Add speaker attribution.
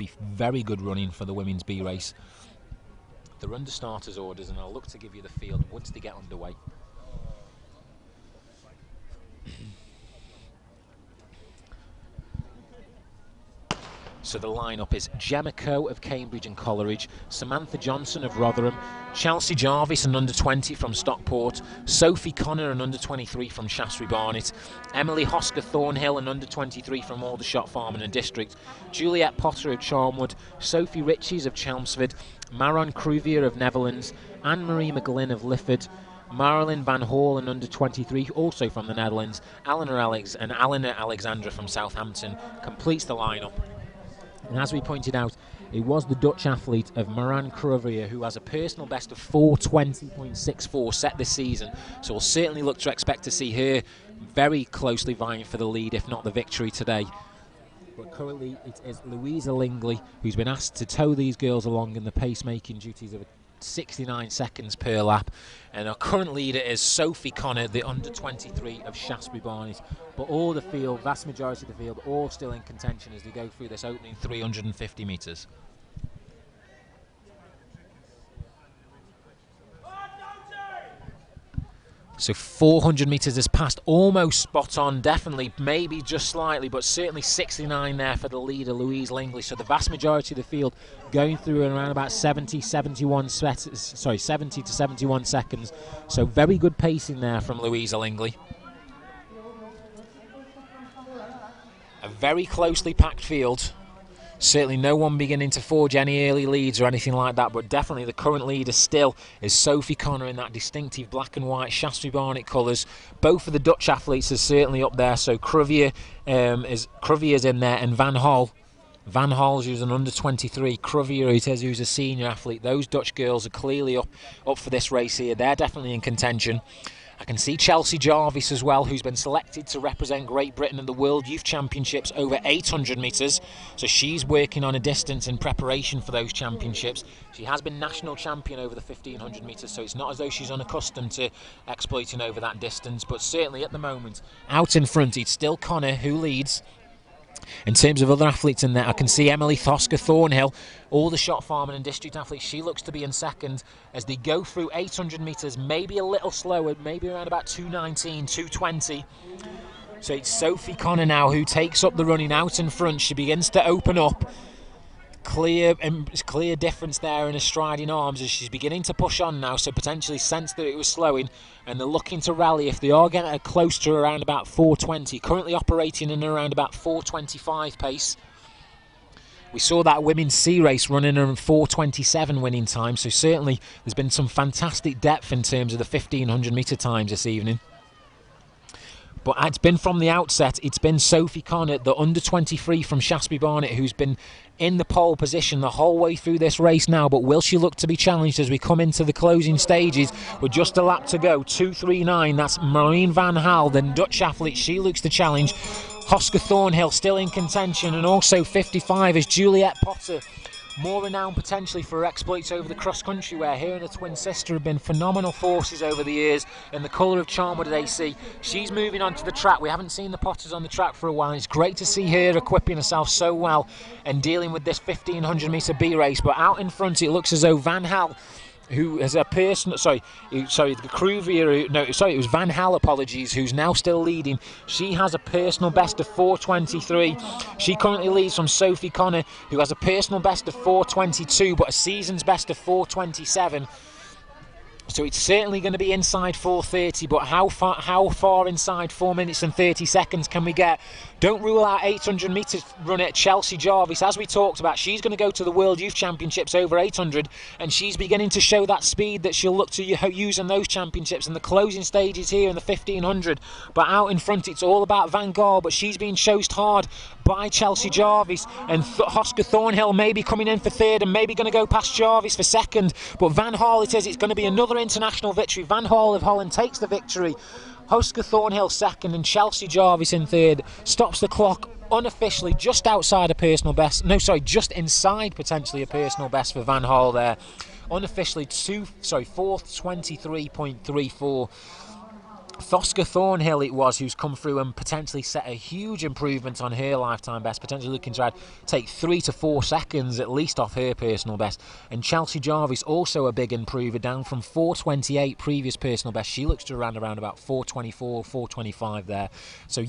Speaker 1: be very good running for the women's B race. They're under starters orders, and I'll look to give you the field once they get underway. So the lineup is Gemma Coe of Cambridge and Coleridge, Samantha Johnson of Rotherham, Chelsea Jarvis, an under-20 from Stockport, Sophie Connor, an under-23 from Shaftesbury Barnet, Emily Hosker Thornhill, an under-23 from Aldershot Farm and District, Juliet Potter of Charnwood, Sophie Richies of Chelmsford, Maron Crouvier of Netherlands, Anne-Marie McGlynn of Lifford, Marilyn Van Hall, an under-23, also from the Netherlands, Eleanor Alexandra from Southampton, completes the lineup. And as we pointed out, it was the Dutch athlete of Maran Crouvier who has a personal best of 4:20.64 set this season. So we'll certainly look to expect to see her very closely vying for the lead, if not the victory today. But currently it is Louisa Lingley who's been asked to tow these girls along in the pacemaking duties of 69 seconds per lap, and our current leader is Sophie Connor, the under-23 of Shaftesbury Barnet. But all the field, vast majority of the field, all still in contention as they go through this opening 350 metres. So 400 metres is passed, almost spot on, definitely, maybe just slightly, but certainly 69 there for the leader, Louise Lingley. So the vast majority of the field going through around about 70 to 71 seconds. So very good pacing there from Louisa Lingley. A very closely packed field. Certainly no one beginning to forge any early leads or anything like that, but definitely the current leader still is Sophie Connor in that distinctive black and white Shaftesbury Barnet colours. Both of the Dutch athletes are certainly up there, so Cruvier's in there, and Van Hal, who's an under-23, Crouvier, who's a senior athlete. Those Dutch girls are clearly up for this race here. They're definitely in contention. I can see Chelsea Jarvis as well, who's been selected to represent Great Britain in the World Youth Championships over 800 metres. So she's working on a distance in preparation for those championships. She has been national champion over the 1500 metres, so it's not as though she's unaccustomed to exploiting over that distance. But certainly at the moment, out in front, it's still Connor who leads. In terms of other athletes in there, I can see Emily Hosker Thornhill, Aldershot Farming and District athlete. She looks to be in second as they go through 800 metres, maybe a little slower, maybe around about 2:19, 2:20. So it's Sophie Connor now who takes up the running out in front. She begins to open up. Clear difference there in her striding arms as she's beginning to push on now, so potentially sensed that it was slowing, and they're looking to rally if they are getting her close to around about 4:20, currently operating in around about 4:25 pace. We saw that women's C race running around 4:27 winning time, so certainly there's been some fantastic depth in terms of the 1500 metre times this evening. But it's been from the outset, it's been Sophie Connor, the under-23 from Shaftesbury Barnet, who's been in the pole position the whole way through this race now. But will she look to be challenged as we come into the closing stages with just a lap to go? 2:39, that's Maureen Van Hal, the Dutch athlete. She looks to challenge. Hosker Thornhill still in contention, and also 55 is Juliet Potter, more renowned potentially for her exploits over the cross-country, where her and her twin sister have been phenomenal forces over the years in the colour of Charnwood at AC. She's moving onto the track. We haven't seen the Potters on the track for a while. It's great to see her equipping herself so well and dealing with this 1500 metre B race. But out in front, it looks as though Van Hal, who has a personal, the Crouvier, no, sorry, it was Van Hal, apologies, who's now still leading. She has a personal best of 4:23. She currently leads from Sophie Connor, who has a personal best of 4:22, but a season's best of 4:27. So it's certainly going to be inside 4:30, but how far inside 4 minutes and 30 seconds can we get? Don't rule out 800 metres run at Chelsea Jarvis. As we talked about, she's going to go to the World Youth Championships over 800, and she's beginning to show that speed that she'll look to use in those championships in the closing stages here in the 1500. But out in front, it's all about Van Gaal, but she's being chased hard by Chelsea Jarvis, and Hosker Thornhill maybe coming in for third and maybe going to go past Jarvis for second. But Van Hal, it is, it's going to be another international victory. Van Hal of Holland takes the victory. Hosker Thornhill second and Chelsea Jarvis in third. Stops the clock unofficially just outside a personal best. No, sorry, just inside potentially a personal best for Van Hal there. Unofficially 4:23.34. Thoska Thornhill it was who's come through and potentially set a huge improvement on her lifetime best, potentially looking to take 3 to 4 seconds at least off her personal best. And Chelsea Jarvis also a big improver, down from 4:28 previous personal best. She looks to run around about 4:24, 4:25 there. So